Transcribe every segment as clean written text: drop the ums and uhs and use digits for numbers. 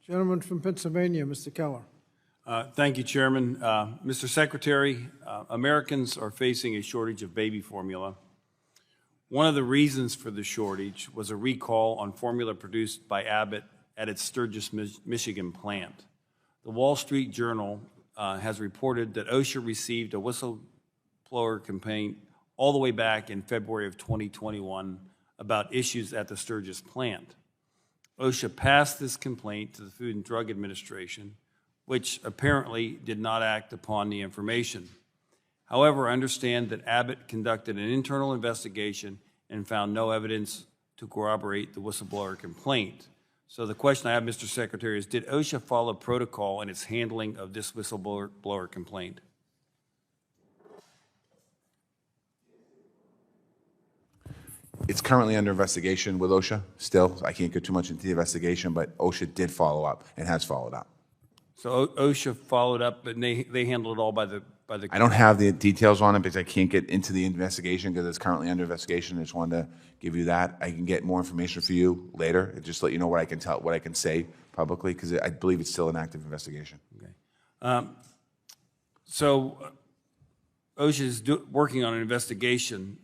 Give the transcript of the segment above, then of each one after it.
Gentleman from Pennsylvania, Mr. Keller. Thank you, Chairman. Mr. Secretary, Americans are facing a shortage of baby formula. One of the reasons for the shortage was a recall on formula produced by Abbott at its Sturgis, Michigan plant. The Wall Street Journal has reported that OSHA received a whistleblower complaint all the way back in February of 2021 about issues at the Sturgis plant. OSHA passed this complaint to the Food and Drug Administration, which apparently did not act upon the information. However, I understand that Abbott conducted an internal investigation and found no evidence to corroborate the whistleblower complaint. So the question I have, Mr. Secretary, is did OSHA follow protocol in its handling of this whistleblower complaint? It's currently under investigation with OSHA still. I can't get too much into the investigation, but OSHA did follow up and has followed up. So OSHA followed up, and they handled it all by the. I don't have the details on it because I can't get into the investigation because it's currently under investigation. I just wanted to give you that. I can get more information for you later and just let you know what I can tell, what I can say publicly, because I believe it's still an active investigation. Okay. So OSHA is working on an investigation.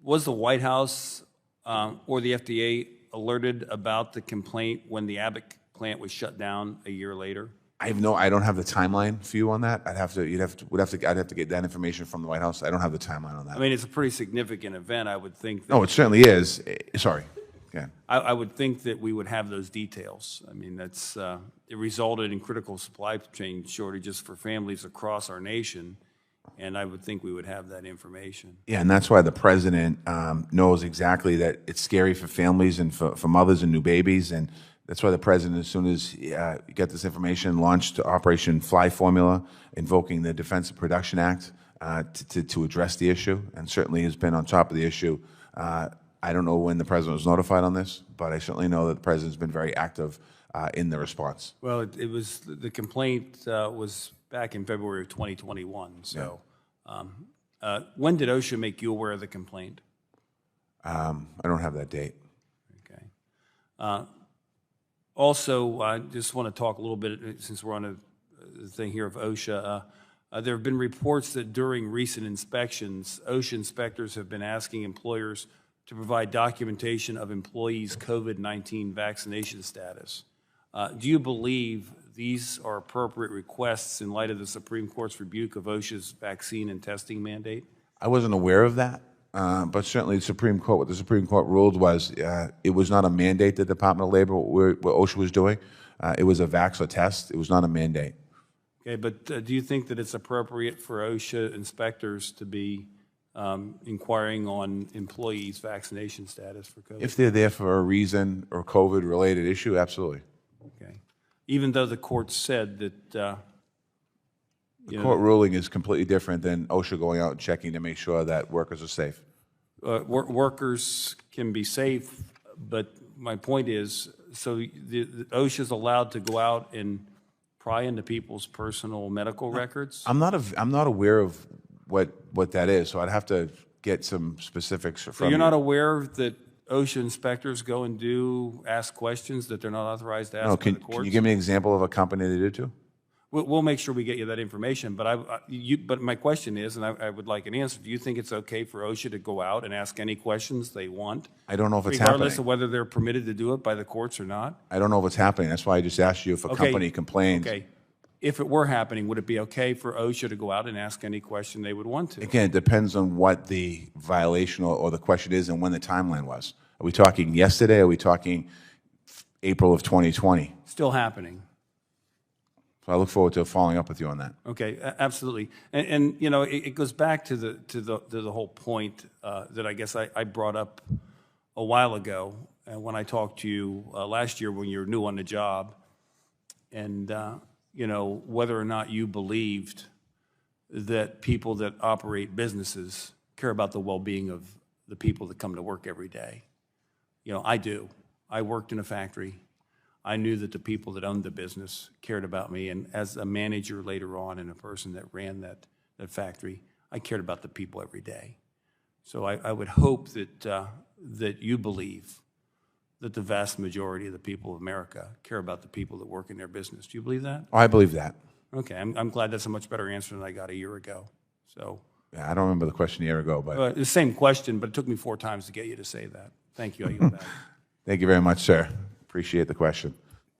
Was the White House or the FDA alerted about the complaint when the Abbott plant was shut down a year later? I don't have the timeline for you on that. I'd have to get that information from the White House. I don't have the timeline on that. I mean, it's a pretty significant event, I would think. No, it certainly is. Sorry. Yeah. I would think that we would have those details. I mean, that's it resulted in critical supply chain shortages for families across our nation, and I would think we would have that information. Yeah, and that's why the president knows exactly that it's scary for families and for mothers and new babies, and that's why the president, as soon as he got this information, launched Operation Fly Formula, invoking the Defense and Production Act to address the issue, and certainly has been on top of the issue. I don't know when the president was notified on this, but I certainly know that the president's been very active in the response. Well, it was the complaint was back in February of 2021. So, yeah. When did OSHA make you aware of the complaint? I don't have that date. Okay. Also, I just want to talk a little bit, since we're on a thing here of OSHA. There have been reports that during recent inspections, OSHA inspectors have been asking employers to provide documentation of employees' COVID-19 vaccination status. Do you believe these are appropriate requests in light of the Supreme Court's rebuke of OSHA's vaccine and testing mandate? I wasn't aware of that. But certainly the Supreme Court, what the Supreme Court ruled was it was not a mandate the Department of Labor, what OSHA was doing. It was a vax or test. It was not a mandate. Okay, but do you think that it's appropriate for OSHA inspectors to be inquiring on employees' vaccination status for COVID? If they're there for a reason or COVID-related issue, absolutely. Okay. Even though the court said that... The court ruling is completely different than OSHA going out and checking to make sure that workers are safe. Workers can be safe, but my point is, so the OSHA is allowed to go out and pry into people's personal medical records? I'm not aware of what that is, so I'd have to get some specifics from you. So you're not aware that OSHA inspectors go and ask questions that they're not authorized to ask by the courts? Can you give me an example of a company that did too? We'll make sure we get you that information, but my question is, and I would like an answer, do you think it's okay for OSHA to go out and ask any questions they want? I don't know if it's regardless happening. of whether they're permitted to do it by the courts or not? I don't know if it's happening. That's why I just asked you if a company complains. Okay. If it were happening, would it be okay for OSHA to go out and ask any question they would want to? Again, it depends on what the violation or the question is and when the timeline was. Are we talking yesterday? Or are we talking April of 2020? Still happening. So I look forward to following up with you on that. Okay, absolutely, and you know it goes back to the whole point that I guess I brought up a while ago when I talked to you last year when you were new on the job, and you know whether or not you believed that people that operate businesses care about the well-being of the people that come to work every day. You know, I do. I worked in a factory. I knew that the people that owned the business cared about me, and as a manager later on and a person that ran that factory, I cared about the people every day. So I would hope that that you believe that the vast majority of the people of America care about the people that work in their business. Do you believe that? Oh, I believe that. Okay, I'm glad that's a much better answer than I got a year ago. So, Yeah, I don't remember the question a year ago, but the same question, but it took me 4 times to get you to say that. Thank you. I yield back. thank you very much, sir. Appreciate the question.